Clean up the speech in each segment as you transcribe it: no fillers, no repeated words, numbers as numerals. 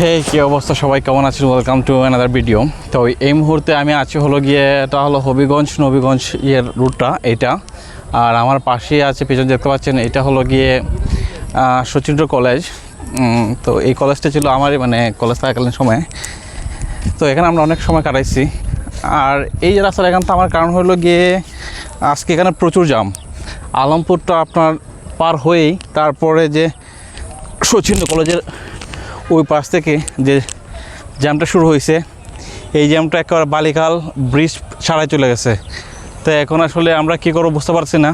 হে কি অবস্থা, সবাই কেমন আছেন? Welcome to another video. তো এই মুহূর্তে আমি আছি হলো গিয়ে, এটা হলো হবিগঞ্জ নবীগঞ্জ রুটটা এটা। আর আমার পাশেই আছে, পেছনে দেখতে পাচ্ছেন, এটা হলো গিয়ে সচিন্দ্র কলেজ। তো এই কলেজটা ছিল আমারই, মানে কলেজ থাকাকালীন সময়ে। তো এখানে আমরা অনেক সময় কাটাইছি। আর এই যে রাস্তাটা এখান থেকে আমার কারণ হলো গিয়ে, আজকে এখানে প্রচুর জাম। আলমপুরটা আপনার পার হয়েই তারপরে যে সচিন্দ্র কলেজের ওই পাশ থেকে যে জ্যামটা শুরু হয়েছে, এই জ্যামটা একেবারে বালিখাল ব্রিজ ছাড়াই চলে গেছে। তো এখন আসলে আমরা কী করবো বুঝতে পারছি না।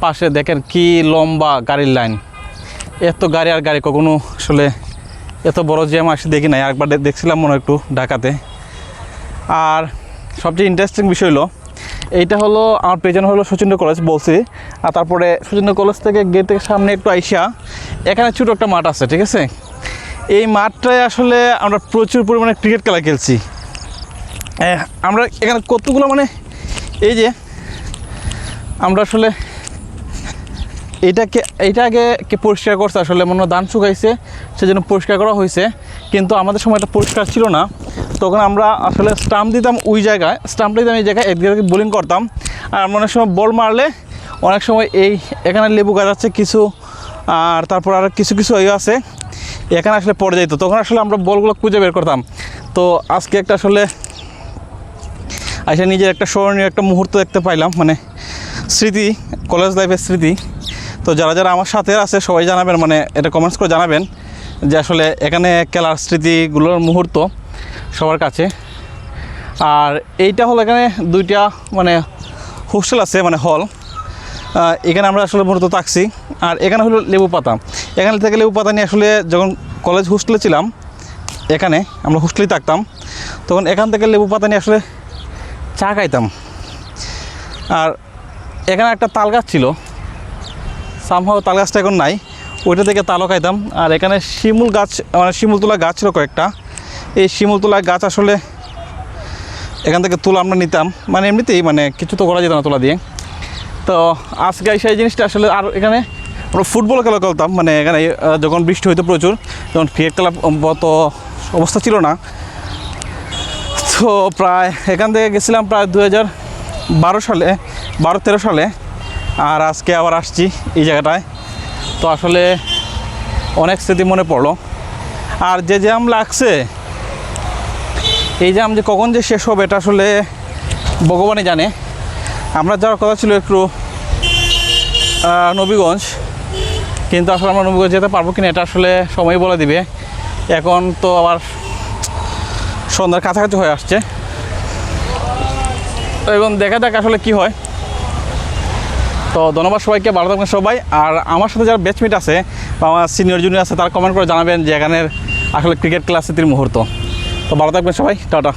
পাশে দেখেন কি লম্বা গাড়ির লাইন, এত গাড়ি আর গাড়ি কখনো আসলে এত বড় জ্যাম আসে দেখি নাই। একবার দেখছিলাম মনে একটু ঢাকাতে। আর সবচেয়ে ইন্টারেস্টিং বিষয় হলো, এইটা হলো আমার পেছনে হলো সচিন্দ্র কলেজ বলছি। আর তারপরে সচিন্দ্র কলেজ থেকে গেটের সামনে একটু আইসা এখানে ছোটো একটা মাঠ আছে, ঠিক আছে। এই মাঠটায় আসলে আমরা প্রচুর পরিমাণে ক্রিকেট খেলা খেলছি। আমরা এখানে কতগুলো, মানে এই যে আমরা আসলে এইটা আগে পরিষ্কার করছে, আসলে মনে ধান শুকাইছে সেজন্য পরিষ্কার করা হয়েছে। কিন্তু আমাদের সময় এটা পরিষ্কার ছিল না। তখন আমরা আসলে স্টাম্প দিতাম ওই জায়গায়, স্টাম্পটা দিতাম এই জায়গায়, একদিকে বোলিং করতাম। আর অনেক সময় বল মারলে অনেক সময় এখানে লেবু গাছ আছে কিছু, আর তারপর আর কিছু ইয়ে আছে এখানে আসলে পড়ে যেত। তখন আসলে আমরা বলগুলো খুঁজে বের করতাম। তো আজকে একটা আসলে নিজের একটা স্মরণীয় একটা মুহূর্ত দেখতে পাইলাম, মানে স্মৃতি, কলেজ লাইফের স্মৃতি। তো যারা আমার সাথে আছে সবাই জানাবেন, মানে এটা কমেন্টস করে জানাবেন যে আসলে এখানে খেলার স্মৃতিগুলোর মুহূর্ত সবার কাছে। আর এইটা হলো এখানে দুইটা মানে হোস্টেল আছে, মানে হল। এখানে আমরা আসলে মূলত থাকছি। আর এখানে হলো লেবু পাতা, এখানে থেকে লেবু পাতা নিয়ে আসলে যখন কলেজ হোস্টেলে ছিলাম, এখানে আমরা হোস্টেলেই থাকতাম, তখন এখান থেকে লেবু পাতা নিয়ে আসলে চা খাইতাম। আর এখানে একটা তাল গাছ ছিল, সামহাও তাল গাছটা এখন নাই, ওইটা থেকে তালও খাইতাম। আর এখানে শিমুল গাছ, মানে শিমুল তোলা গাছ ছিল কয়েকটা। এই শিমুল তোলা গাছ আসলে এখান থেকে তুলা আমরা নিতাম, মানে এমনিতেই, মানে কিছু তো করা যেত না তোলা দিয়ে। তো আজকে সেই জিনিসটা আসলে, আর এখানে আমরা ফুটবল খেলা খেলতাম, মানে এখানে যখন বৃষ্টি হইতো প্রচুর, যখন ক্রিকেট খেলা তো অবস্থা ছিল না। তো প্রায় এখান থেকে গেছিলাম প্রায় 2012 সালে, 12-13 সালে। আর আজকে আবার আসছি এই জায়গাটায়। তো আসলে অনেক স্মৃতি মনে পড়লো। আর যে জ্যাম লাগছে, এই জ্যাম যে কখন যে শেষ হবে এটা আসলে ভগবানই জানে। আমরা যাওয়ার কথা ছিল একটু নবীগঞ্জ, কিন্তু আসলে আমরা নবীগঞ্জ যেতে পারবো কিনা এটা আসলে সময় বলে দিবে। এখন তো আবার সন্ধ্যার কাছাকাছি হয়ে আসছে, এবং দেখা যাক আসলে কি হয়। তো ধন্যবাদ সবাইকে, ভালো থাকবেন সবাই। আর আমার সাথে যারা ব্যাচমেট আছে বা আমার সিনিয়র জুনিয়র আছে, তারা কমেন্ট করে জানাবেন যে এখানের আসলে ক্রিকেট খেলার স্মৃতির মুহূর্ত। তো ভালো থাকবেন সবাই, টাটা।